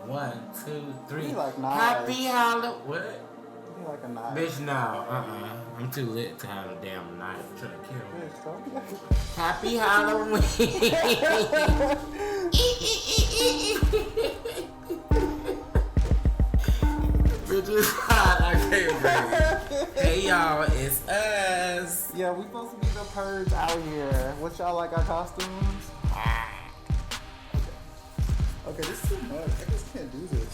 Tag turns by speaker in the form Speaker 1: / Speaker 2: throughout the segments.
Speaker 1: 1, 2, 3.
Speaker 2: Like nine.
Speaker 1: Happy Halloween. What?
Speaker 2: Like a knife.
Speaker 1: Bitch, no. I'm too lit to have a damn knife trying to kill me. Happy Halloween. Bitches hot. I can't breathe. Hey, y'all. It's us.
Speaker 2: Yeah, we supposed to be the purge out here. What y'all like our costumes? Okay, this is too much. I just can't do this.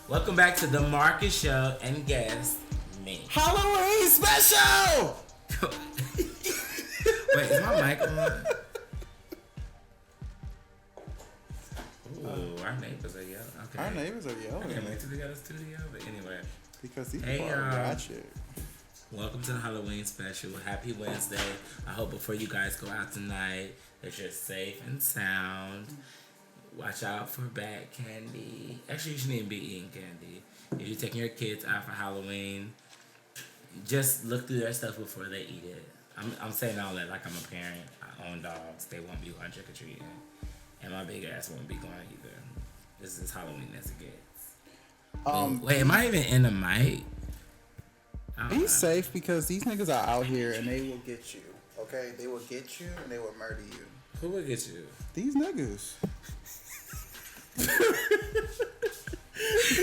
Speaker 1: Welcome back to the Marcus Show and guest me.
Speaker 2: Halloween special!
Speaker 1: Wait, is my mic on? Ooh, our neighbors are yelling. Okay.
Speaker 2: Our neighbors are yelling.
Speaker 1: I can't wait till they got a studio, but anyway.
Speaker 2: Because these people are ratchet.
Speaker 1: Welcome to the Halloween special. Happy Wednesday. I hope before you guys go out tonight that you're safe and sound. Watch out for bad candy. Actually, you shouldn't even be eating candy. If you're taking your kids out for Halloween, just look through their stuff before they eat it. I'm saying all that like I'm a parent. I own dogs. They won't be going trick-or-treating. And my big ass won't be going either. This is Halloween as it gets. Wait, am I even in the mic?
Speaker 2: Be safe because these niggas are out here and they will get you. Okay? They will get you and they will murder you.
Speaker 1: Who will get you?
Speaker 2: These niggas.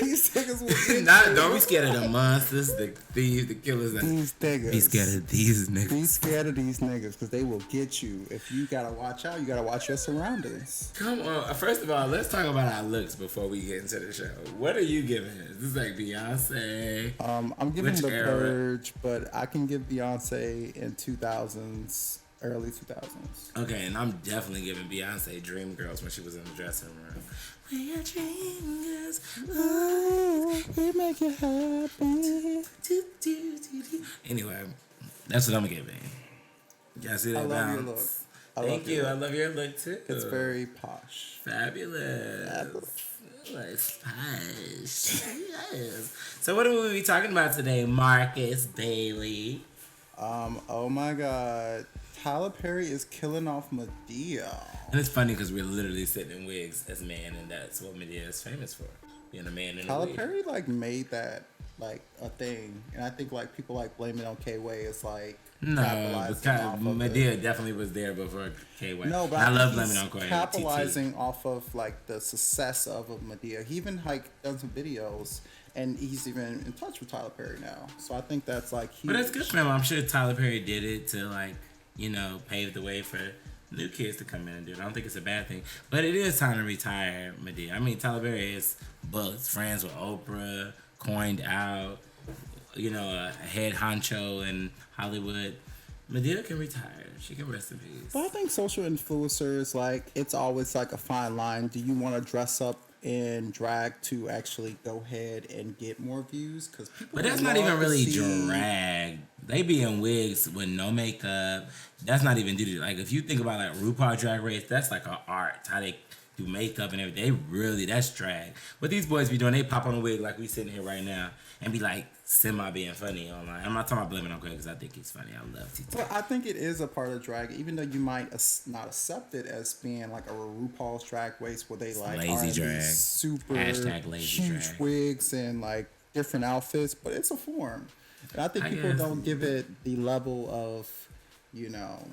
Speaker 2: These niggas will get you.
Speaker 1: Don't be scared of the monsters, the thieves, the killers.
Speaker 2: These niggas.
Speaker 1: Be scared of these niggas.
Speaker 2: Be scared of these niggas because they will get you. If you gotta watch out, you gotta watch your surroundings.
Speaker 1: Come on. First of all, let's talk about our looks before we get into the show. What are you giving? Is this like Beyonce?
Speaker 2: I'm giving
Speaker 1: Which
Speaker 2: The
Speaker 1: era?
Speaker 2: Purge, but I can give Beyonce in 2000s, early 2000s.
Speaker 1: Okay, and I'm definitely giving Beyonce Dream Girls when she was in the dressing room. We are dream girls.
Speaker 2: Ooh, we make you happy.
Speaker 1: Anyway, that's what I'm giving. Y'all see that
Speaker 2: I love
Speaker 1: bounce?
Speaker 2: your look.
Speaker 1: Thank you. I love your look too.
Speaker 2: It's very posh.
Speaker 1: Fabulous. It's posh. Yes. So what will we be talking about today, Marcus Bailey?
Speaker 2: Oh my God. Tyler Perry is killing off Madea.
Speaker 1: And it's funny because we're literally sitting in wigs as men, and that's what Madea is famous for, being a man in a wig.
Speaker 2: Tyler Perry made that a thing, and I think people blame it on K-Way. It's
Speaker 1: no, Madea
Speaker 2: it.
Speaker 1: definitely was there before K-Way.
Speaker 2: No, but
Speaker 1: I love blaming it on K-Way.
Speaker 2: Capitalizing off of the success of Madea. He even done some videos, and he's even in touch with Tyler Perry now. So I think that's huge.
Speaker 1: But that's good for him. I'm sure Tyler Perry did it to pave the way for new kids to come in and do it. I don't think it's a bad thing. But it is time to retire Madea. I mean, Tyler Perry is booked, friends with Oprah, coined out, a head honcho in Hollywood. Madea can retire. She can rest in peace.
Speaker 2: But I think social influencers, it's always a fine line. Do you want to dress up in drag to actually go ahead and get more views?
Speaker 1: But that's not even really drag. They be in wigs with no makeup. That's not even duty. If you think about RuPaul Drag Race, that's an art. How they do makeup and everything. That's drag. What these boys be doing, they pop on a wig like we sitting here right now and be semi being funny online. I'm not talking about blaming on Craig because I think he's funny. I love TT.
Speaker 2: Well, I think it is a part of drag, even though you might not accept it as being a RuPaul's Drag Race where they
Speaker 1: lazy drag,
Speaker 2: super
Speaker 1: lazy
Speaker 2: huge
Speaker 1: drag.
Speaker 2: wigs and different outfits, but it's a form. And I think people don't give it the level of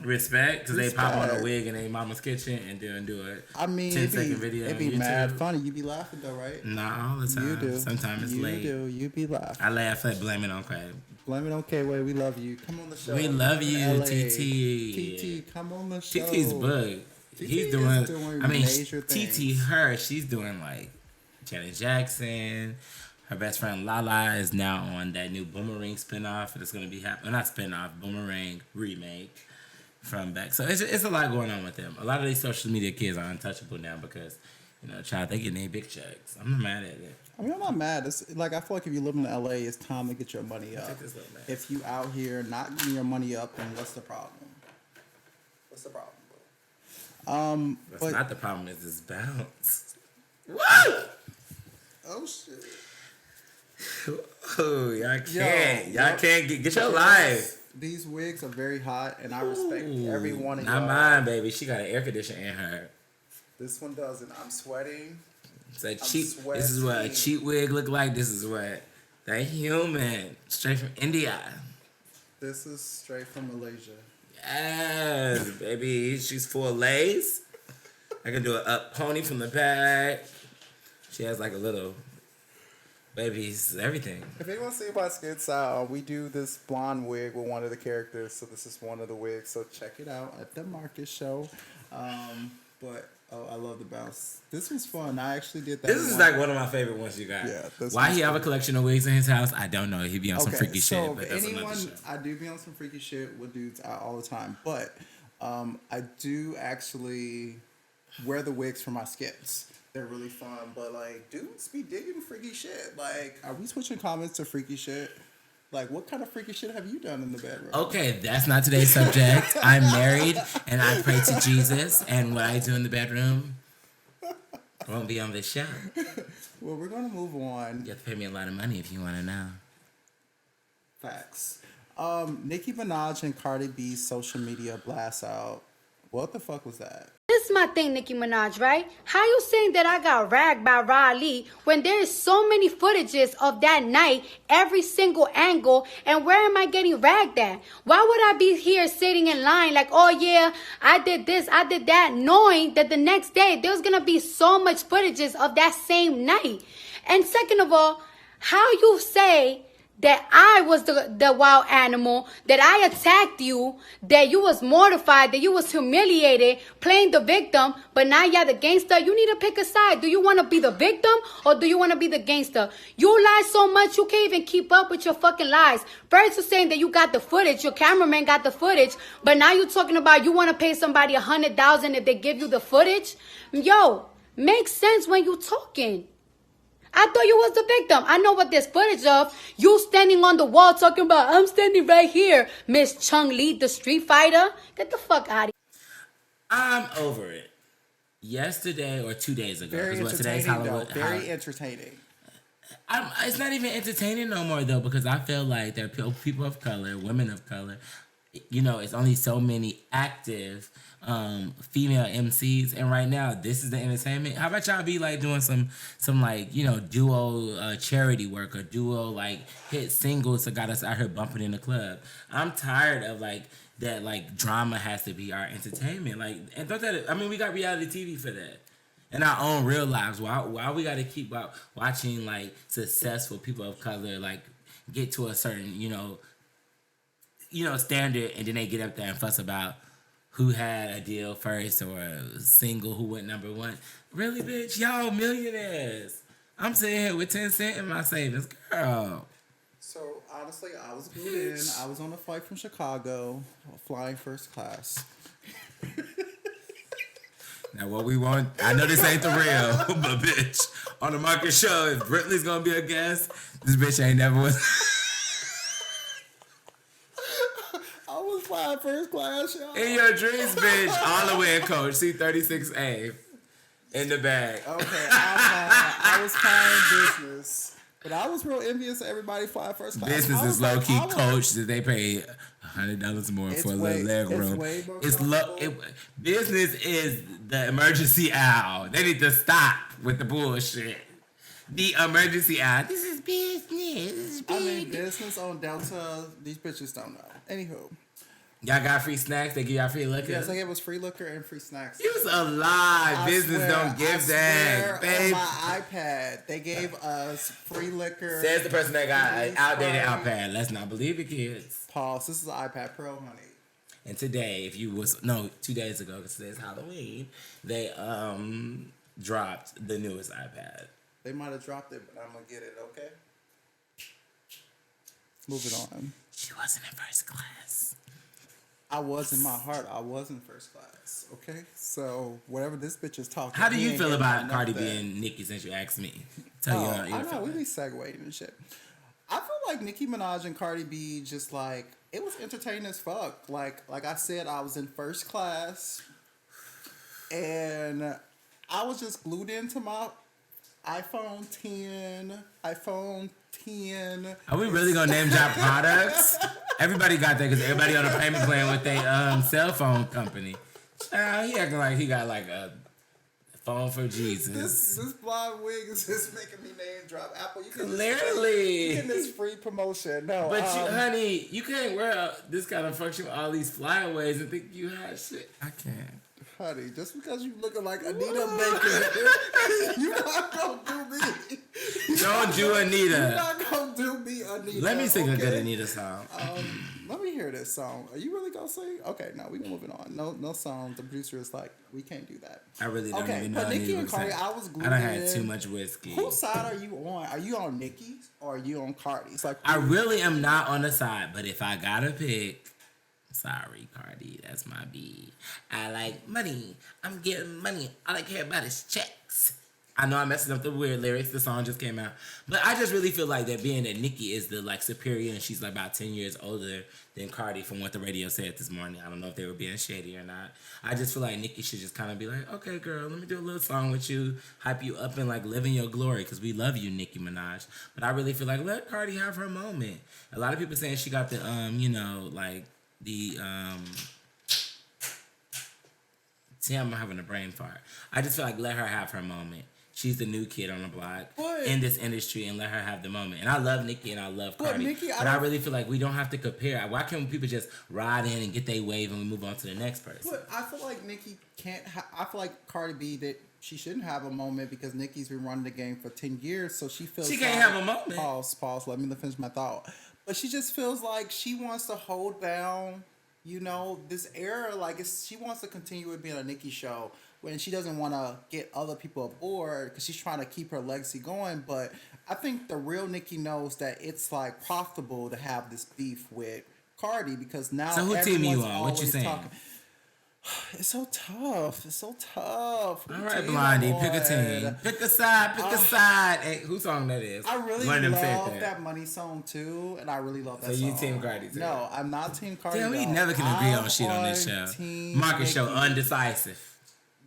Speaker 1: respect because they pop on a wig in their mama's kitchen and then do it.
Speaker 2: I mean,
Speaker 1: 10-second video.
Speaker 2: It'd be mad funny. You be laughing though, right?
Speaker 1: Not all the time.
Speaker 2: You do.
Speaker 1: Sometimes it's late.
Speaker 2: You do. You be laughing.
Speaker 1: I laugh at blaming on Craig.
Speaker 2: Blame it on K-Way. We love you. Come on the show.
Speaker 1: We love you,
Speaker 2: LA.
Speaker 1: TT.
Speaker 2: Come on the show.
Speaker 1: TT's bug. He's doing
Speaker 2: major things.
Speaker 1: TT, she's doing Janet Jackson. Her best friend Lala is now on that new Boomerang spinoff that's going to be happening. Not spinoff, Boomerang remake from back. So it's a lot going on with them. A lot of these social media kids are untouchable now because, child, they getting their big checks. I'm not mad at it.
Speaker 2: I mean, I'm not mad. It's I feel like if you live in LA, it's time to get your money up. If you out here not getting your money up, then what's the problem? What's the problem, bro?
Speaker 1: What's not the problem is this bounce.
Speaker 2: What? Oh shit.
Speaker 1: Oh, y'all can't. Y'all can't get your life.
Speaker 2: These wigs are very hot, and I respect every one of y'all.
Speaker 1: Not mine, baby. She got an air conditioner in her.
Speaker 2: This one doesn't. I'm sweating.
Speaker 1: It's a cheap. This is what a cheap wig look like. This is what they human straight from India.
Speaker 2: This is straight from Malaysia.
Speaker 1: Yes, baby. She's full of lace. I can do an up pony from the back. She has like a little babies, everything.
Speaker 2: If anyone see my skin style, we do this blonde wig with one of the characters. So this is one of the wigs. So check it out at the Market Show. But I love the bounce. This was fun. I actually did that.
Speaker 1: This is like one of my favorite ones you got. Yeah. Why he have a collection of wigs in his house? I don't know. He be on some freaky shit. But that's another shit.
Speaker 2: I do be on some freaky shit with dudes all the time. But I do actually wear the wigs for my skits. They're really fun, but like dudes be digging freaky shit. Like, are we switching comments to freaky shit? Like, what kind of freaky shit have you done in the bedroom?
Speaker 1: Okay, that's not today's subject. I'm married and I pray to Jesus, and what I do in the bedroom won't be on this show.
Speaker 2: Well, we're gonna move on.
Speaker 1: You have to pay me a lot of money if you want to know.
Speaker 2: Facts. Nicki Minaj and Cardi B's social media blast out. What the fuck was that?
Speaker 3: This is my thing, Nicki Minaj, right? How you saying that I got ragged by Riley when there's so many footages of that night, every single angle, and where am I getting ragged at? Why would I be here sitting in line like, oh yeah, I did this, I did that, knowing that the next day there's gonna be so much footages of that same night? And second of all, how you say that I was the wild animal, that I attacked you, that you was mortified, that you was humiliated, playing the victim, but now you're the gangster. You need to pick a side. Do you want to be the victim or do you want to be the gangster? You lie so much you can't even keep up with your fucking lies. First you're saying that you got the footage, your cameraman got the footage, but now you're talking about you want to pay somebody $100,000 if they give you the footage. Yo, makes sense when you talking. I thought you was the victim. I know what there's footage of. You standing on the wall talking about, I'm standing right here. Miss Chung Lee, the street fighter. Get the fuck out of here.
Speaker 1: I'm over it. Yesterday or 2 days ago.
Speaker 2: Very entertaining, Hollywood, very entertaining.
Speaker 1: It's not even entertaining no more, though, because I feel like there are people of color, women of color. You know, it's only so many active female MCs, and right now this is the entertainment. How about y'all be like doing some like, you know, duo charity work or duo like hit singles that got us out here bumping in the club? I'm tired of like that. Like drama has to be our entertainment. Like, and don't that, I mean, we got reality TV for that. In our own real lives, why we got to keep watching like successful people of color like get to a certain you know standard, and then they get up there and fuss about who had a deal first or a single who went number one. Really, bitch? Y'all millionaires. I'm sitting here with 10 cents in my savings, girl.
Speaker 2: So, honestly, I was glued in. I was on a flight from Chicago, flying first class.
Speaker 1: Now, what we want, I know this ain't the real, but bitch, on the Market Show, if Britley's gonna be a guest, this bitch ain't never was.
Speaker 2: Flying first class, y'all.
Speaker 1: In your dreams, bitch. All the way in coach. C36A. In the bag.
Speaker 2: Okay, I was flying business. But I was real envious of everybody flying first class.
Speaker 1: Business is low key coach that they pay $100 more for a little leg room. It's low. Business is the emergency aisle. They need to stop with the bullshit. The emergency aisle. This is business.
Speaker 2: I mean, business on Delta. These bitches don't know. Anywho.
Speaker 1: Y'all got free snacks? They give y'all free liquor?
Speaker 2: Yes, they gave us free liquor and free snacks.
Speaker 1: You was alive. Business don't give that, babe.
Speaker 2: On my iPad, they gave us free liquor.
Speaker 1: Says the person that got an outdated iPad. Let's not believe it, kids.
Speaker 2: Pause. This is an iPad Pro, honey.
Speaker 1: And today, 2 days ago, because today's Halloween, they dropped the newest iPad.
Speaker 2: They might have dropped it, but I'm going to get it, okay? Moving on.
Speaker 1: She wasn't in first class.
Speaker 2: I was in my heart. I was in first class. Okay, so whatever this bitch is talking.
Speaker 1: How do you feel about Cardi B and Nicki? Since you asked me,
Speaker 2: I know we be segueing and shit. I feel like Nicki Minaj and Cardi B just like it was entertaining as fuck. Like I said, I was in first class, and I was just glued into my iPhone 10.
Speaker 1: Are we really gonna name drop products? Everybody got that because everybody on a payment plan with their cell phone company. Child, he acting like he got like a phone for Jesus.
Speaker 2: This blonde wig is just making me name drop Apple. You can
Speaker 1: Clearly.
Speaker 2: getting this free promotion. No,
Speaker 1: But honey, you can't wear this kind of function with all these flyaways and think you have shit. I can't.
Speaker 2: Honey, just because you looking like Anita Baker, you not gonna do me.
Speaker 1: Don't do Anita.
Speaker 2: You're not gonna do me, Anita.
Speaker 1: Let me sing a good Anita song.
Speaker 2: Let me hear this song. Are you really gonna sing? Okay, no, we moving on. No song. The producer is like, we can't do that.
Speaker 1: I really don't even know.
Speaker 2: But Nicki and Cardi, I
Speaker 1: done had too much whiskey.
Speaker 2: Whose side are you on? Are you on Nicki's or are you on Cardi's? Like,
Speaker 1: I really am not on the side, but if I gotta pick, sorry, Cardi, that's my B. I like money. I'm getting money. All I care about is checks. I know I'm messing up the weird lyrics. The song just came out. But I just really feel like that being that Nicki is the like superior and she's like about 10 years older than Cardi from what the radio said this morning. I don't know if they were being shady or not. I just feel like Nicki should just kind of be like, okay, girl, let me do a little song with you, hype you up and like live in your glory because we love you, Nicki Minaj. But I really feel like let Cardi have her moment. A lot of people saying she got the, see, I'm having a brain fart. I just feel like let her have her moment. She's the new kid on the block in this industry and let her have the moment. And I love Nicki and I love Cardi. But I really feel like we don't have to compare. Why can't people just ride in and get their wave and we move on to the next person?
Speaker 2: But I feel like Nicki I feel like Cardi B that she shouldn't have a moment because Nicki's been running the game for 10 years. So she feels
Speaker 1: she can't have a moment.
Speaker 2: Pause. Let me finish my thought. But she just feels like she wants to hold down, this era. Like she wants to continue with being a Nicki show. When she doesn't want to get other people aboard because she's trying to keep her legacy going. But I think the real Nicki knows that it's like profitable to have this beef with Cardi because now
Speaker 1: so who team you on? What you saying?
Speaker 2: It's so tough.
Speaker 1: All right, Blondie, pick a team. Pick a side. Hey, whose song that is?
Speaker 2: I really love that Money song too, and I really love that song.
Speaker 1: So you team Cardi too?
Speaker 2: No, I'm not team Cardi.
Speaker 1: Damn, we never can agree on shit on this show. Market show undecisive.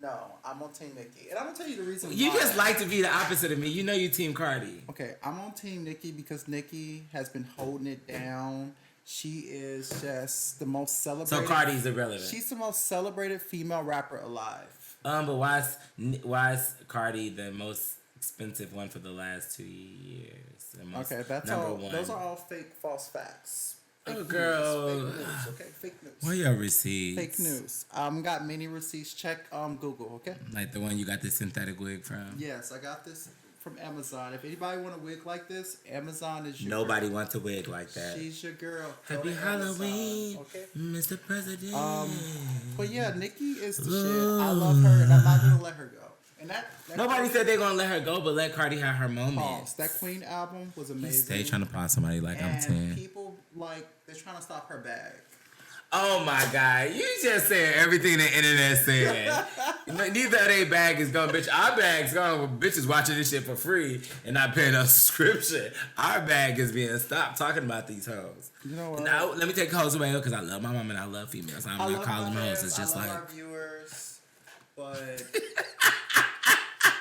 Speaker 2: No, I'm on Team Nicki. And I'm going to tell you the reason
Speaker 1: You just like to be the opposite of me. You know you Team Cardi.
Speaker 2: Okay, I'm on Team Nicki because Nicki has been holding it down. She is just the most celebrated.
Speaker 1: So Cardi's irrelevant.
Speaker 2: She's the most celebrated female rapper alive.
Speaker 1: But why is Cardi the most expensive one for the last 2 years?
Speaker 2: Okay, that's all. One. Those are all fake, false facts.
Speaker 1: Oh, girl.
Speaker 2: Fake news, okay? Fake news.
Speaker 1: Where your receipts?
Speaker 2: Fake news. Got many receipts. Check Google, okay?
Speaker 1: Like the one you got the synthetic wig from?
Speaker 2: Yes, I got this from Amazon. If anybody want a wig like this, Amazon is your
Speaker 1: Nobody wants a wig like that.
Speaker 2: She's your girl.
Speaker 1: Happy Halloween, okay? Mr. President.
Speaker 2: But yeah, Nicki is the shit. I love her, and I'm not going to let her go. And that
Speaker 1: nobody said they're gonna let her go, but let Cardi have her moment.
Speaker 2: Pause. That Queen album was amazing.
Speaker 1: Stay trying to pause somebody like I'm 10.
Speaker 2: People they're trying to stop her bag.
Speaker 1: Oh my God! You just said everything the internet said. Neither of their bag is going, bitch. Our bag's going. Bitches watching this shit for free and not paying a subscription. Our bag is being stopped talking about these hoes.
Speaker 2: You know what?
Speaker 1: Now let me take hoes away because I love my mom and I love females. I'm gonna call them hoes. It's just like
Speaker 2: our viewers, but.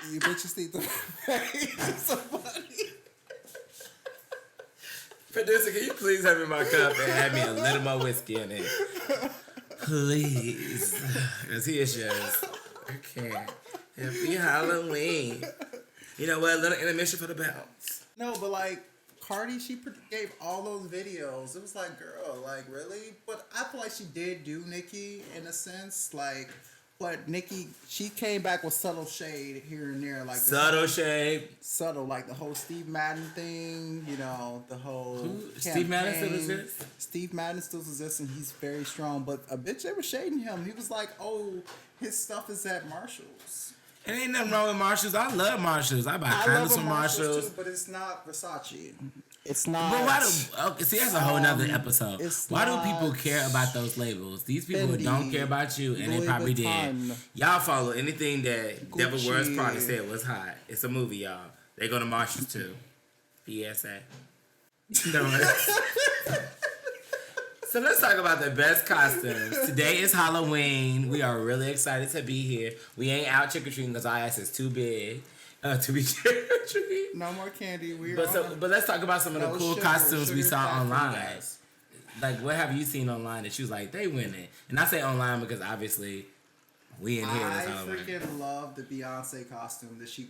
Speaker 2: You bitches need to pay somebody.
Speaker 1: Producer, can you please have me my cup and have me a little more whiskey in it? Please. Because he is just, I can't. Happy Halloween. You know what? A little intermission for the bounce.
Speaker 2: No, but Cardi, she gave all those videos. It was like, girl, really? But I feel like she did do Nicki in a sense. But Nicki, she came back with subtle shade here and there,
Speaker 1: shade,
Speaker 2: like the whole Steve Madden thing, the whole.
Speaker 1: Steve Madden still exists.
Speaker 2: Steve Madden still exists, and he's very strong. But a bitch, they were shading him. He was like, "Oh, his stuff is at Marshalls."
Speaker 1: It ain't nothing wrong with Marshalls. I love Marshalls. I buy condoms from Marshalls
Speaker 2: too, but it's not Versace. It's not.
Speaker 1: But why see, that's a whole nother episode. Why do people care about those labels? These people
Speaker 2: Fendi,
Speaker 1: don't care about you, and they probably did. Y'all follow anything that
Speaker 2: Gucci.
Speaker 1: Devil Wears Prada said was hot. It's a movie, y'all. They go to Marshalls too. PSA. No. So let's talk about the best costumes. Today is Halloween. We are really excited to be here. We ain't out trick-or-treating because our ass is too big to be trick-or-treating.
Speaker 2: No more candy.
Speaker 1: But let's talk about some of the cool costumes we saw online. like, what have you seen online that she was like, they winning? And I say online because obviously we in here.
Speaker 2: I
Speaker 1: That's Halloween.
Speaker 2: freaking love the Beyonce costume that she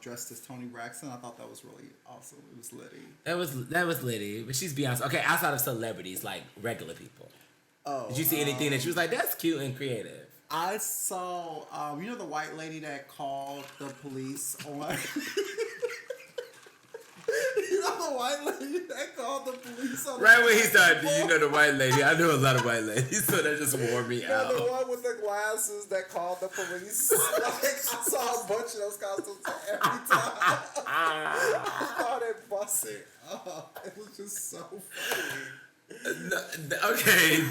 Speaker 2: dressed as Toni Braxton. I thought that was really awesome. It was litty.
Speaker 1: That was litty, but she's Beyonce. Okay, outside of celebrities, like regular people.
Speaker 2: Oh,
Speaker 1: did you see anything that she was like, that's cute and creative?
Speaker 2: I saw, you know, the white lady that called the police on. You know the white lady that called the police on.
Speaker 1: Right when he started, do you know the white lady? I know a lot of white ladies, so that just wore me out.
Speaker 2: The one with the glasses that called the police. Like, I saw a bunch of those costumes every time. I thought it busted. Oh, it was just so funny.
Speaker 1: No, okay,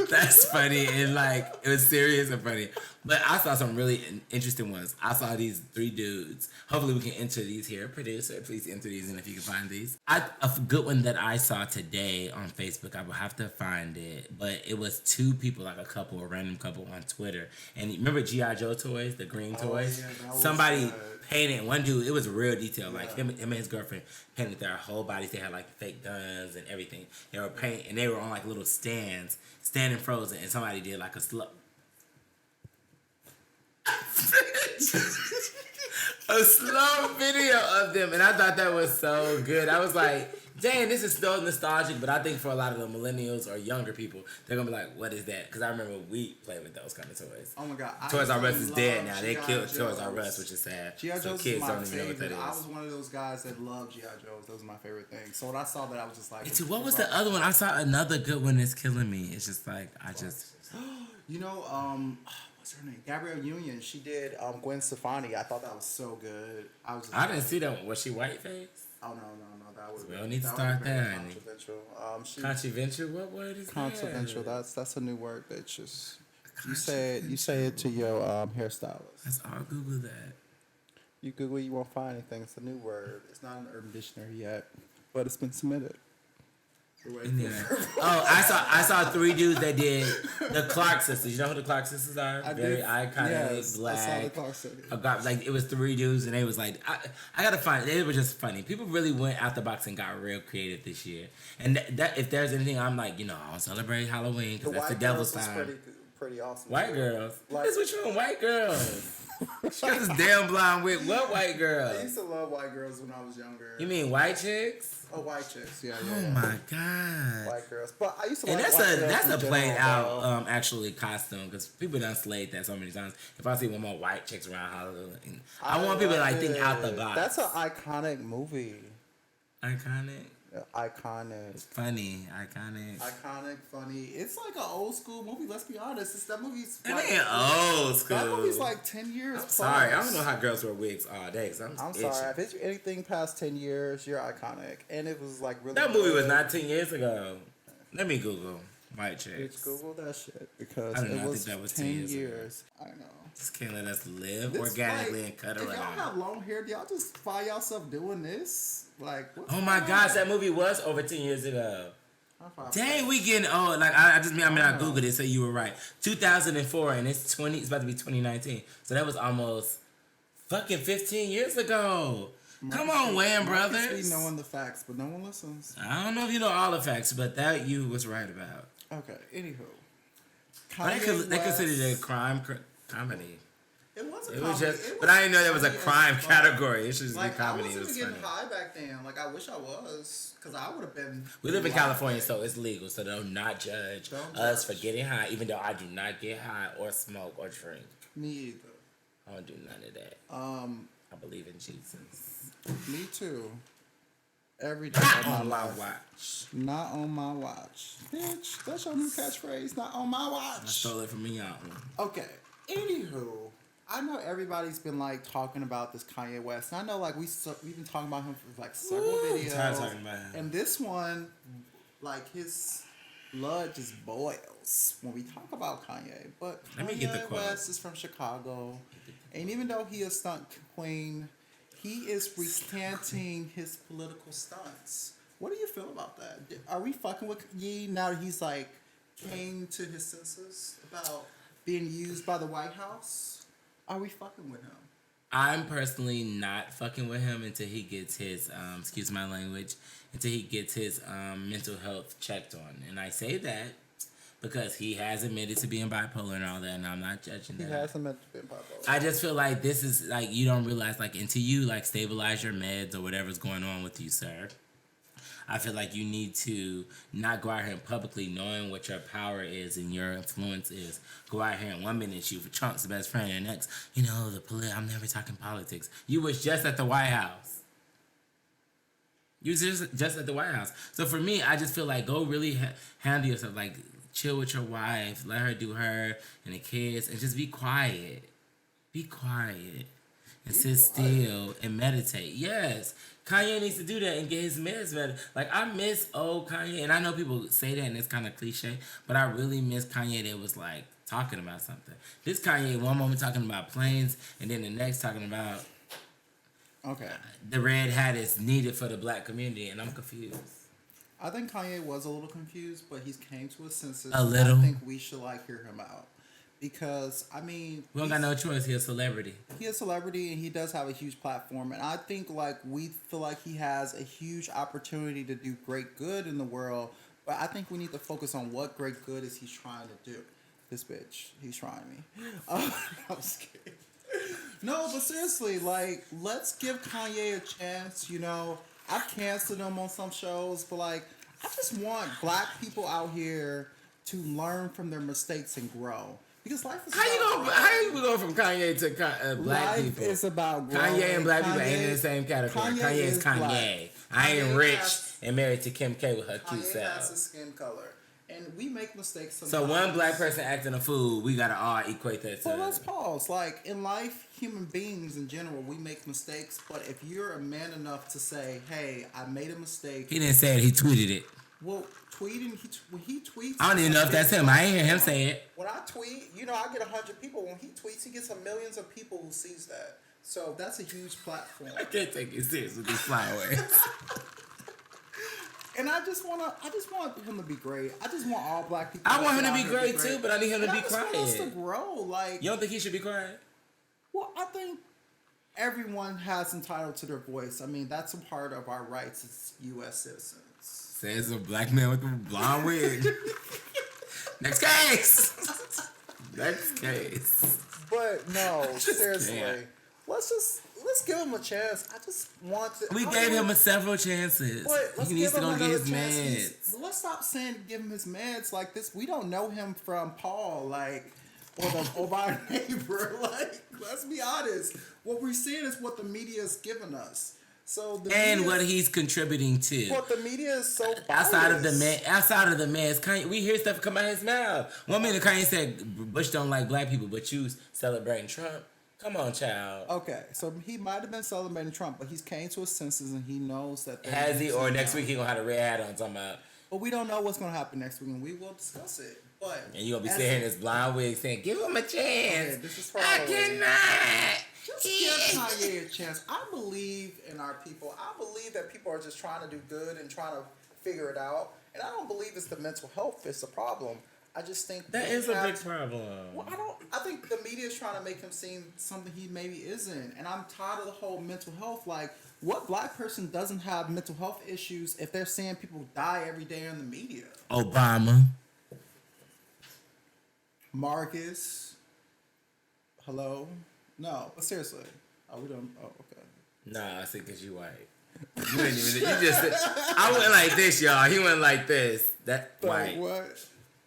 Speaker 1: that's funny and like it was serious and funny. But I saw some really interesting ones. I saw these 3 dudes. Hopefully we can enter these here. Producer, please enter these in if you can find these. A good one that I saw today on Facebook, I will have to find it. But it was 2 people, like a random couple on Twitter. And remember G.I. Joe toys, the green toys?
Speaker 2: Yeah,
Speaker 1: somebody painted, one dude, it was real detail. Like him and his girlfriend painted their whole bodies. They had like fake guns and everything. They were painting, and they were on like little stands, standing frozen. And somebody did like a a slow video of them, and I thought that was so good. I was like, dang, this is so nostalgic, but I think for a lot of the millennials or younger people, they're gonna be like, what is that? Because I remember we played with those kind of toys.
Speaker 2: Oh my God.
Speaker 1: Toys R Us is dead now. They killed Toys R Us, which is sad.
Speaker 2: G.I.
Speaker 1: So
Speaker 2: Joe's
Speaker 1: kids
Speaker 2: is my
Speaker 1: don't even know
Speaker 2: favorite.
Speaker 1: what that
Speaker 2: I
Speaker 1: is.
Speaker 2: was one of those guys that loved G.I. Joe's. Those are my favorite things. So when I saw that, I was just like...
Speaker 1: What was the other one? I saw another good one that's killing me. It's just like,
Speaker 2: You know, what's her name? Gabrielle Union. She did Gwen Stefani. I thought that was so good.
Speaker 1: I didn't see that one. Was she whiteface?
Speaker 2: Oh, no. That would
Speaker 1: We don't need to start there, honey.
Speaker 2: Controversial.
Speaker 1: Controversial? What word is
Speaker 2: Controversial.
Speaker 1: that?
Speaker 2: That's a new word, bitches. You say it to your hairstylist.
Speaker 1: Let's all Google that.
Speaker 2: You Google, you won't find anything. It's a new word. It's not in the Urban Dictionary yet, but it's been submitted.
Speaker 1: Yeah. Oh, I saw 3 dudes that did the Clark sisters. You know who the Clark sisters are? Very iconic, black.
Speaker 2: I saw the Clark sisters.
Speaker 1: Like it was 3 dudes, and they was like, I gotta find. They were just funny. People really went out the box and got real creative this year. And that if there's anything, I'm like, I'll celebrate Halloween because that's the devil's time.
Speaker 2: Pretty awesome.
Speaker 1: White girls. That's what you want, white girls. She got this damn blonde wig. What white girl?
Speaker 2: I used to love white girls when I was younger.
Speaker 1: You mean white chicks?
Speaker 2: Oh, white chicks. Yeah.
Speaker 1: Oh my God.
Speaker 2: White girls. But I used to
Speaker 1: and
Speaker 2: like
Speaker 1: that's a played out actually costume because people done slayed that so many times. If I see one more white chicks around Halloween, I want people to like think out the box.
Speaker 2: That's an iconic movie.
Speaker 1: Iconic.
Speaker 2: Iconic.
Speaker 1: Funny. Iconic.
Speaker 2: Iconic, funny. It's like an old school movie. Let's be honest. That movie's.
Speaker 1: It ain't old school.
Speaker 2: That movie's like 10 years.
Speaker 1: I'm sorry, I don't know how girls wear wigs all day.
Speaker 2: I'm sorry. If it's anything past 10 years, you're iconic. And it was like really.
Speaker 1: That movie was not 10 years ago. Let me Google white chicks.
Speaker 2: Just Google that shit because
Speaker 1: I do not
Speaker 2: it was
Speaker 1: think that was
Speaker 2: 10
Speaker 1: years.
Speaker 2: I know.
Speaker 1: Just can't let us live organically and cut
Speaker 2: if
Speaker 1: around.
Speaker 2: If y'all have long hair, do y'all just find yourself doing this? Like,
Speaker 1: oh my gosh, that movie was over 10 years ago. Dang, we getting old. Like I Googled it, so you were right. 2004, and it's about to be 2019. So that was almost fucking 15 years ago. Come on, Wham Brothers.
Speaker 2: We knowing the facts, but no one listens.
Speaker 1: I don't know if you know all the facts, but that you was right about.
Speaker 2: Okay, anywho.
Speaker 1: They considered it a crime comedy.
Speaker 2: It was a
Speaker 1: comedy.
Speaker 2: It was
Speaker 1: just, but I didn't know there was a crime category. It should just be comedy.
Speaker 2: I wasn't even getting high back then. Like, I wish I was, because I would have been.
Speaker 1: We live in California, so it's legal. So they'll not judge us for getting high, even though I do not get high or smoke or drink.
Speaker 2: Me either.
Speaker 1: I don't do none of that. I believe in Jesus.
Speaker 2: Me too. Every day.
Speaker 1: Not on my watch.
Speaker 2: Not on my watch. Bitch, that's your new catchphrase. Not on my watch.
Speaker 1: I stole it from Young.
Speaker 2: Okay. Anywho, I know everybody's been like talking about this Kanye West. And I know like we've been talking about him for like several videos.
Speaker 1: I'm talking about him.
Speaker 2: And this one, like his blood just boils when we talk about Kanye. But Kanye West is from Chicago. And even though he is stunt queen, he is recanting his political stunts. What do you feel about that? Are we fucking with Ye now that he's like came to his senses about being used by the White House? Are we fucking with him?
Speaker 1: I'm personally not fucking with him until he gets his, excuse my language, until he gets his mental health checked on. And I say that because he has admitted to being bipolar and all that, and I'm not judging that.
Speaker 2: He hasn't meant to be bipolar.
Speaker 1: I just feel like this is, like, you don't realize, like, until you, like, stabilize your meds or whatever's going on with you, sir. I feel like you need to not go out here and publicly knowing what your power is and your influence is. Go out here and 1 minute you for Trump's the best friend, and next, I'm never talking politics. You was just at the White House. You was just at the White House. So for me, I just feel like go really handle yourself. Like, chill with your wife. Let her do her and the kids. And just be quiet. Be quiet. And sit still and meditate. Yes. Kanye needs to do that and get his meds better. Like, I miss old Kanye. And I know people say that and it's kind of cliche. But I really miss Kanye that was, like, talking about something. This Kanye, one moment talking about planes. And then the next talking about...
Speaker 2: Okay.
Speaker 1: The red hat is needed for the black community, and I'm confused.
Speaker 2: I think Kanye was a little confused, but he's came to his senses.
Speaker 1: A little.
Speaker 2: I think we should hear him out because we
Speaker 1: don't got no choice. He's a celebrity.
Speaker 2: He's a celebrity, and he does have a huge platform. And I think we feel like he has a huge opportunity to do great good in the world. But I think we need to focus on what great good is he's trying to do. This bitch, he's trying me. I was kidding. No, but seriously, let's give Kanye a chance, I've canceled him on some shows, but, I just want black people out here to learn from their mistakes and grow. Because life is
Speaker 1: How you go from Kanye to black
Speaker 2: life
Speaker 1: people?
Speaker 2: Is about growing.
Speaker 1: Kanye and black people ain't in the same category. Kanye is Kanye.
Speaker 2: Black.
Speaker 1: I ain't
Speaker 2: Kanye
Speaker 1: rich and married to Kim K with her cute
Speaker 2: Kanye
Speaker 1: self.
Speaker 2: has a skin color. And we make mistakes sometimes.
Speaker 1: So one black person acting a fool, we gotta all equate that to...
Speaker 2: Well, let's pause. In life, human beings in general, we make mistakes. But if you're a man enough to say, hey, I made a mistake...
Speaker 1: He didn't say it, he tweeted it.
Speaker 2: Well, tweeting, when he tweets...
Speaker 1: I don't even know if that's him. I ain't hear him say it.
Speaker 2: When I tweet, I get 100 people. When he tweets, he gets millions of people who sees that. So that's a huge platform.
Speaker 1: I can't take it serious with these flyaways.
Speaker 2: And I just want him to be great. I just want all black people.
Speaker 1: I want him to be great too, but I need him to be quiet.
Speaker 2: I want us to grow.
Speaker 1: You don't think he should be quiet?
Speaker 2: Well, I think everyone has entitled to their voice. That's a part of our rights as U.S. citizens.
Speaker 1: Says a black man with a blonde wig. Next case. Next case.
Speaker 2: But no, seriously, let's give him a chance. I just want to.
Speaker 1: We gave him several chances. He needs to go get his meds.
Speaker 2: Let's stop saying give him his meds like this. We don't know him from Paul, or our neighbor. Let's be honest. What we're seeing is what the media is giving us. So
Speaker 1: what he's contributing to.
Speaker 2: What the media is so biased.
Speaker 1: outside of the meds, Kanye, we hear stuff come out of his mouth. One minute Kanye said Bush don't like black people, but you celebrating Trump. Come on, child.
Speaker 2: Okay, so he might have been celebrating Trump, but he's came to his senses and he knows that.
Speaker 1: Has he? Or next week he gonna have a red hat on talking about.
Speaker 2: But we don't know what's gonna happen next week, and we will discuss it. But
Speaker 1: and you gonna be sitting here in this blind wig saying, "Give him a chance."
Speaker 2: Okay, this is
Speaker 1: I cannot.
Speaker 2: Just give Kanye a chance. I believe in our people. I believe that people are just trying to do good and trying to figure it out. And I don't believe it's the mental health that's the problem. I just think
Speaker 1: that is a big problem.
Speaker 2: Well, I think the media is trying to make him seem something he maybe isn't. And I'm tired of the whole mental health. What black person doesn't have mental health issues if they're seeing people die every day in the media?
Speaker 1: Obama.
Speaker 2: Marcus. Hello? No, but seriously. We don't. Oh, okay.
Speaker 1: Nah, I think because you white. You didn't even. You just. I went like this, y'all. He went like this. That white.
Speaker 2: What?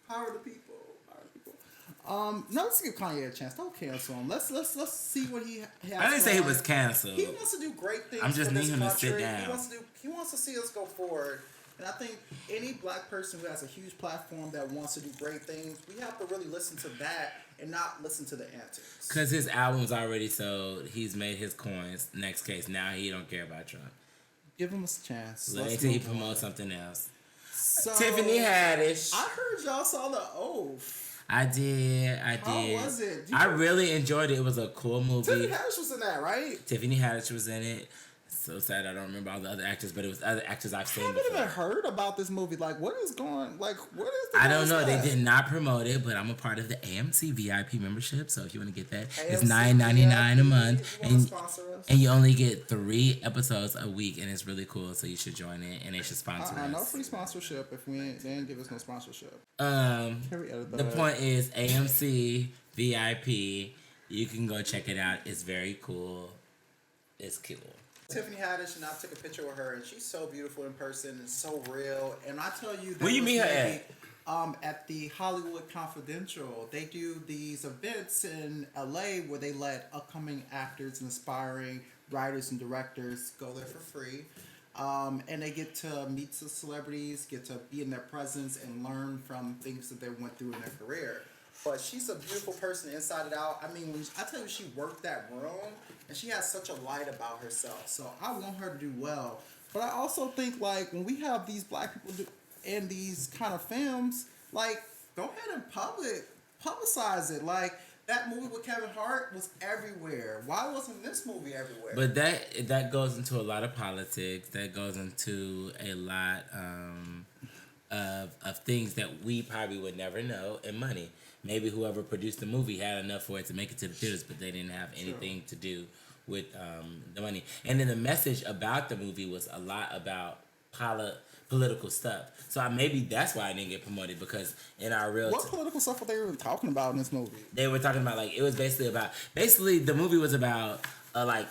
Speaker 2: How are the people? No, let's give Kanye a chance. Don't cancel him. Let's see what he has.
Speaker 1: I didn't say he was canceled.
Speaker 2: He wants to do great things.
Speaker 1: I'm just needing him to
Speaker 2: country.
Speaker 1: sit down.
Speaker 2: He wants to see us go forward. And I think any black person who has a huge platform that wants to do great things, we have to really listen to that and not listen to the antics.
Speaker 1: Because his album's already sold. He's made his coins. Next case. Now he don't care about Trump.
Speaker 2: Give him a chance.
Speaker 1: Wait till he promotes something else.
Speaker 2: So,
Speaker 1: Tiffany Haddish.
Speaker 2: I heard y'all saw The Oath.
Speaker 1: I did.
Speaker 2: How was it?
Speaker 1: I really enjoyed it. It was a cool movie.
Speaker 2: Tiffany Haddish was in that, right?
Speaker 1: Tiffany Haddish was in it. So sad I don't remember all the other actors, but it was other actors I've
Speaker 2: I
Speaker 1: seen
Speaker 2: haven't
Speaker 1: before.
Speaker 2: even heard about this movie. Like, what is going? Like, what is the?
Speaker 1: I don't know. They
Speaker 2: concept?
Speaker 1: did not promote it, but I'm a part of the AMC VIP membership. So if you want to get that, it's
Speaker 2: AMC
Speaker 1: $9.99 a month,
Speaker 2: if you wanna sponsor us.
Speaker 1: and you only get 3 episodes a week, and it's really cool. So you should join it, and they should sponsor
Speaker 2: No
Speaker 1: us.
Speaker 2: free sponsorship if they didn't give us no sponsorship.
Speaker 1: Um,
Speaker 2: Can we edit
Speaker 1: the
Speaker 2: that?
Speaker 1: point is AMC VIP. You can go check it out. It's very cool. It's cool.
Speaker 2: Tiffany Haddish, and I took a picture with her, and she's so beautiful in person and so real. And I tell you,
Speaker 1: Where you meet her at?
Speaker 2: At the Hollywood Confidential. They do these events in LA where they let upcoming actors and aspiring writers and directors go there for free. And they get to meet the celebrities, get to be in their presence, and learn from things that they went through in their career. But she's a beautiful person inside and out. I mean, I tell you, she worked that room, and she has such a light about herself. So I want her to do well. But I also think, like, when we have these black people in these kind of films, like, go ahead and publicize it. Like, that movie with Kevin Hart was everywhere. Why wasn't this movie everywhere?
Speaker 1: But that goes into a lot of politics. That goes into a lot of things that we probably would never know, and money. Maybe whoever produced the movie had enough for it to make it to the theaters, but they didn't have anything to do with the money. And then the message about the movie was a lot about political stuff. So maybe that's why I didn't get promoted, because in our real
Speaker 2: what political stuff were they even talking about in this movie?
Speaker 1: they were talking about, like, it was basically the movie was about a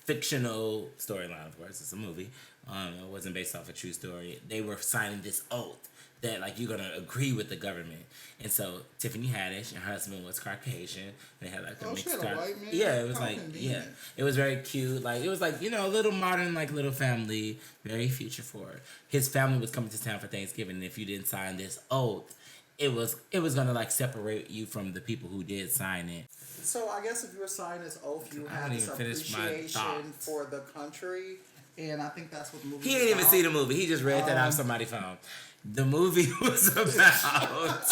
Speaker 1: fictional storyline. Of course, it's a movie. It wasn't based off a true story. They were signing this oath that, like, you're gonna agree with the government. And so Tiffany Haddish and her husband was Caucasian. They had like a mixed
Speaker 2: she had a white man?
Speaker 1: Yeah, it was
Speaker 2: How
Speaker 1: like
Speaker 2: convenient.
Speaker 1: it was very cute. Like, it was like, you know, a little modern, like, little family, very future forward. His family was coming to town for Thanksgiving, and if you didn't sign this oath, it was gonna, like, separate you from the people who did sign it.
Speaker 2: So I guess if you were signing this oath, you
Speaker 1: I
Speaker 2: had
Speaker 1: didn't
Speaker 2: this
Speaker 1: even finish my
Speaker 2: appreciation
Speaker 1: thoughts.
Speaker 2: for the country, and I think that's what the movie.
Speaker 1: He didn't even see the movie. He just read that off somebody's phone. The movie was about,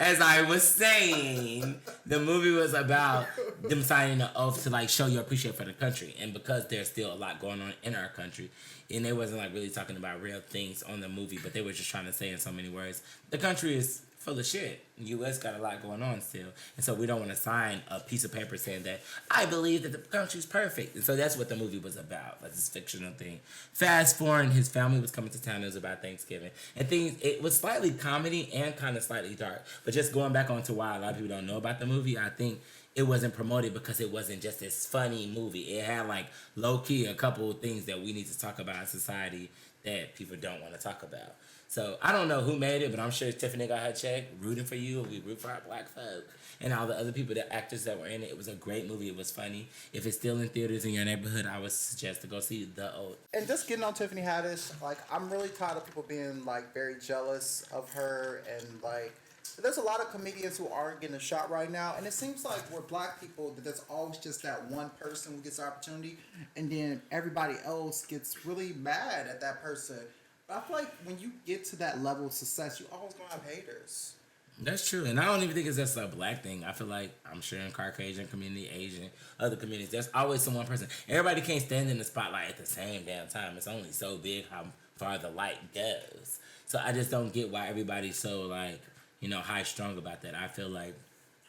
Speaker 1: as I was saying, the movie was about them signing an oath to, like, show your appreciation for the country. And because there's still a lot going on in our country, and they wasn't, like, really talking about real things on the movie, but they were just trying to say in so many words, the country is full of shit. The U.S. got a lot going on still. And so we don't want to sign a piece of paper saying that I believe that the country's perfect. And so that's what the movie was about, like this fictional thing. Fast forward, his family was coming to town. It was about Thanksgiving. And it was slightly comedy and kind of slightly dark. But just going back on to why a lot of people don't know about the movie, I think it wasn't promoted because it wasn't just this funny movie. It had, like, low-key a couple of things that we need to talk about in society that people don't want to talk about. So I don't know who made it, but I'm sure Tiffany got her check. Rooting for you, we root for our black folk, and all the other people, the actors that were in it. It was a great movie. It was funny. If it's still in theaters in your neighborhood, I would suggest to go see The Oath.
Speaker 2: And just getting on Tiffany Haddish, like, I'm really tired of people being, like, very jealous of her, and, like, there's a lot of comedians who aren't getting a shot right now, and it seems like we're black people that there's always just that one person who gets the opportunity, and then everybody else gets really mad at that person. But I feel like when you get to that level of success, you always gonna have haters.
Speaker 1: That's true, and I don't even think it's just a black thing. I feel like, I'm sure in Caucasian community, Asian, other communities, there's always some one person. Everybody can't stand in the spotlight at the same damn time. It's only so big how far the light goes. So I just don't get why everybody's so, like, you know, high strung about that. I feel like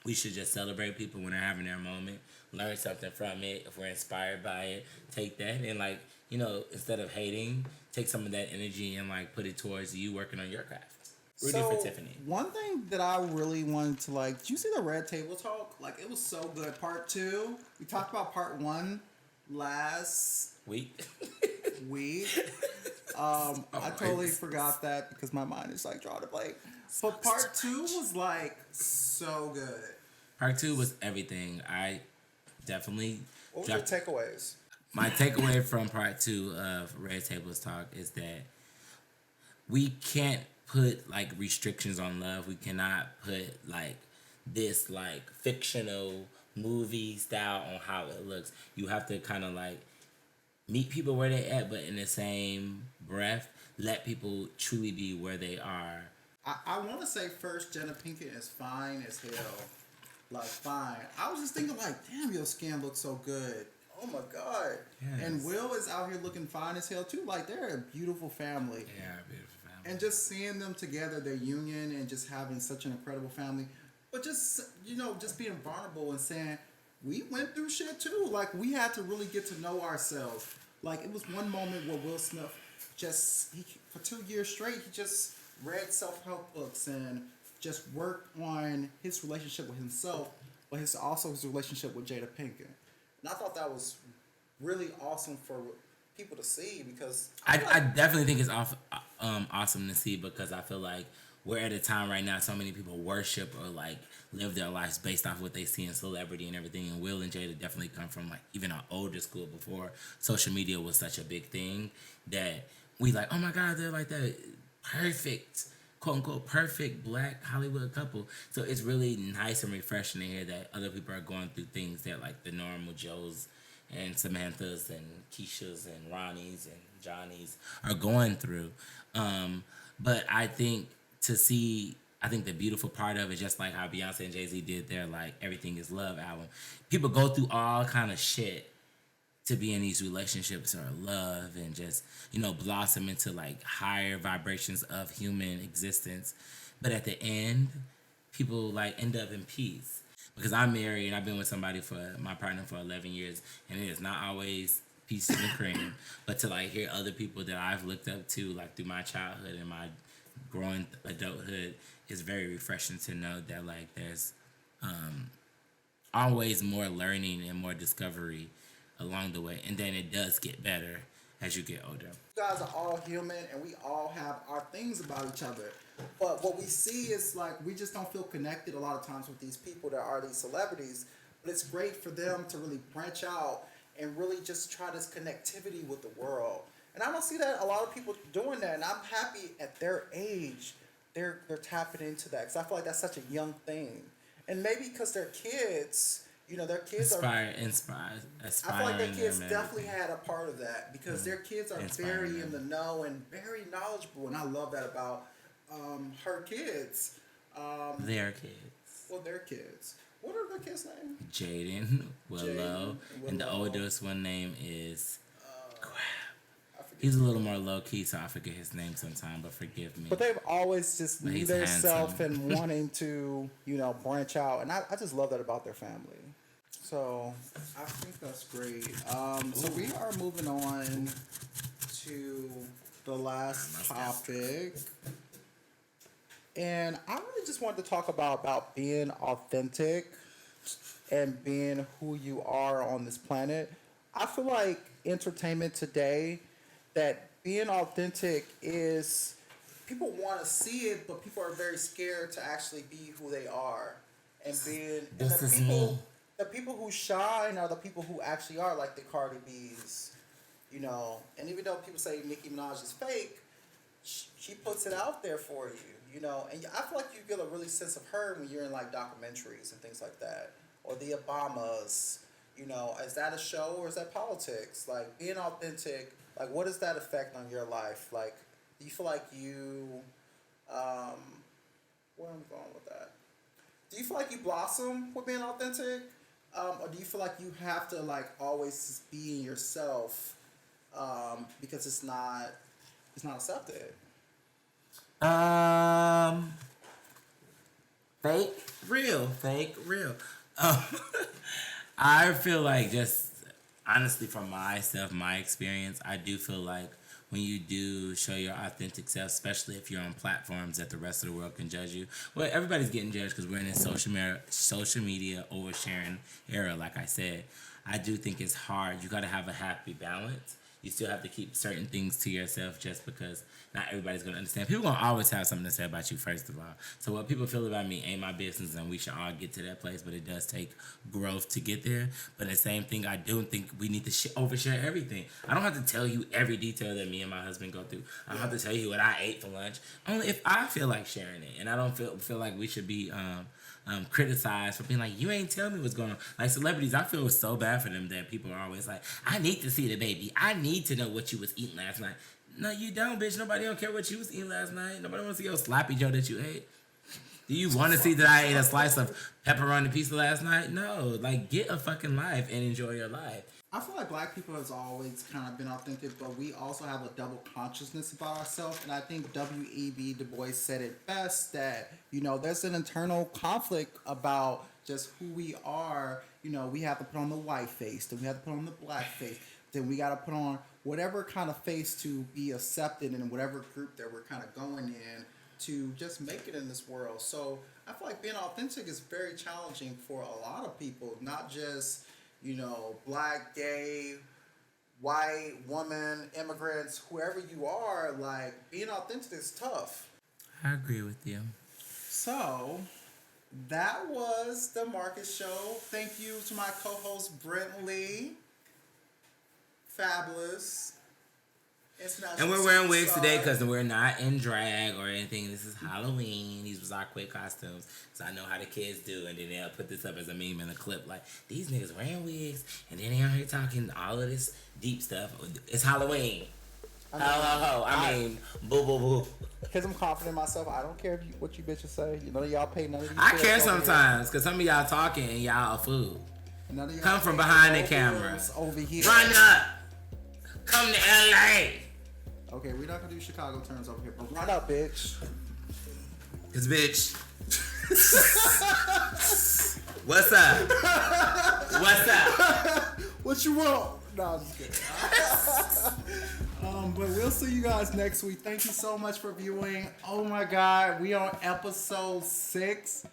Speaker 1: we should just celebrate people when they're having their moment, learn something from it. If we're inspired by it, take that, and, like, you know, instead of hating, take some of that energy and, like, put it towards you working on your craft. Rooting for Tiffany.
Speaker 2: One thing that I really wanted to, like, did you see the Red Table Talk? Like, it was so good. Part 2, we talked about part 1 last
Speaker 1: week.
Speaker 2: I totally forgot that because my mind is, like, drawing a blank. But part 2 was, like, so good.
Speaker 1: Part 2 was everything. I definitely.
Speaker 2: What were your takeaways?
Speaker 1: My takeaway from part 2 of Red Tables Talk is that we can't put, like, restrictions on love. We cannot put, like, this, like, fictional movie style on how it looks. You have to kind of, like, meet people where they're at, but in the same breath, let people truly be where they are.
Speaker 2: I want to say first, Jenna Pinkett is fine as hell. Like, fine. I was just thinking, like, damn, your skin looks so good. Oh my God.
Speaker 1: Yes.
Speaker 2: And Will is out here looking fine as hell too. Like they're a beautiful family.
Speaker 1: Yeah, beautiful family.
Speaker 2: And just seeing them together, their union, and just having such an incredible family. But just, just being vulnerable and saying, we went through shit too. Like, we had to really get to know ourselves. Like, it was one moment where Will Smith for 2 years straight, he just read self-help books and just worked on his relationship with himself, but also his relationship with Jada Pinkett. And I thought that was really awesome for people to see because
Speaker 1: I definitely think it's awesome to see because I feel like we're at a time right now so many people worship or like live their lives based off what they see in celebrity and everything, and Will and Jada definitely come from like even our older school before social media was such a big thing that we like, oh my God, they're like that perfect, quote unquote perfect black Hollywood couple. So it's really nice and refreshing to hear that other people are going through things that like the normal Joes and Samantha's and Keisha's and Ronnie's and Johnny's are going through. But I think the beautiful part of it, just like how Beyonce and Jay-Z did their like Everything Is Love album, people go through all kind of shit to be in these relationships or love and just, blossom into like higher vibrations of human existence. But at the end, people like end up in peace. Because I'm married and I've been with my partner for 11 years, and it is not always peaches and cream. But to like hear other people that I've looked up to like through my childhood and my growing adulthood is very refreshing to know that like there's always more learning and more discovery along the way, and then it does get better as you get older.
Speaker 2: You guys are all human and we all have our things about each other. But what we see is like we just don't feel connected a lot of times with these people that are these celebrities. But it's great for them to really branch out and really just try this connectivity with the world. And I don't see that a lot of people doing that. And I'm happy at their age they're tapping into that because I feel like that's such a young thing. And maybe because they're kids, their kids
Speaker 1: inspiring.
Speaker 2: I feel like their kids definitely had a part of that because their kids are very in the know and very knowledgeable, and I love that about her kids.
Speaker 1: Their kids.
Speaker 2: Well, their kids. What are their kids' names?
Speaker 1: Jaden, Willow, and the oldest one name is crap. He's a little more low key, so I forget his name sometime, but forgive me.
Speaker 2: But they've always just knew their self and wanting to, branch out, and I just love that about their family. So I think that's great. So we are moving on to the last topic. And I really just wanted to talk about being authentic and being who you are on this planet. I feel like entertainment today, that being authentic is, people want to see it, but people are very scared to actually be who they are. And the people who shine are the people who actually are like the Cardi B's, And even though people say Nicki Minaj is fake, she puts it out there for you, And I feel like you get a really sense of her when you're in like documentaries and things like that, or the Obamas. Is that a show or is that politics? Like being authentic, like what does that affect on your life? Like, do you feel like you, where am I going with that? Do you feel like you blossom with being authentic? Or do you feel like you have to like always be yourself because it's not accepted?
Speaker 1: Fake, real. I feel like just honestly from myself, my experience, I do feel like when you do show your authentic self, especially if you're on platforms that the rest of the world can judge you. Well, everybody's getting judged because we're in this social media oversharing era, like I said. I do think it's hard. You got to have a happy balance. You still have to keep certain things to yourself just because not everybody's going to understand. People going to always have something to say about you, first of all. So what people feel about me ain't my business, and we should all get to that place, but it does take growth to get there. But the same thing, I do think we need to overshare everything. I don't have to tell you every detail that me and my husband go through. I don't have to tell you what I ate for lunch, only if I feel like sharing it. And I don't feel like we should be criticized for being like, you ain't tell me what's going on. Like celebrities, I feel so bad for them that people are always like, I need to see the baby. I need to know what you was eating last night. No, you don't, bitch. Nobody don't care what you was eating last night. Nobody wants to see your sloppy Joe that you ate. Do you want to see that I ate a slice of pepperoni pizza last night? No. Like, get a fucking life and enjoy your life.
Speaker 2: I feel like black people has always kind of been authentic, but we also have a double consciousness about ourselves. And I think W.E.B. Du Bois said it best that, there's an internal conflict about just who we are. We have to put on the white face, then we have to put on the black face, then we got to put on whatever kind of face to be accepted in whatever group that we're kind of going in to just make it in this world. So I feel like being authentic is very challenging for a lot of people, not just black, gay, white, woman, immigrants, whoever you are. Like, being authentic is tough.
Speaker 1: I agree with you.
Speaker 2: So that was the Marcus Show. Thank you to my co-host Brent Lee. Fabulous.
Speaker 1: And we're wearing wigs today because we're not in drag or anything. This is Halloween. These was our quick costumes. So I know how the kids do. And then they'll put this up as a meme in a clip. Like, these niggas wearing wigs. And then they out here talking all of this deep stuff. It's Halloween. I mean, boo, boo, boo.
Speaker 2: Because I'm confident in myself. I don't care what you bitches say. Y'all pay none of these.
Speaker 1: I care sometimes. Because some of y'all talking and y'all a fool. Come from behind the camera.
Speaker 2: Over here.
Speaker 1: Run up. Come to LA.
Speaker 2: Okay, we're not gonna do Chicago terms over here, but run up, bitch.
Speaker 1: Cause bitch. What's up? What's up?
Speaker 2: What you want? No, I'm just kidding. But we'll see you guys next week. Thank you so much for viewing. Oh my God, we on episode 6.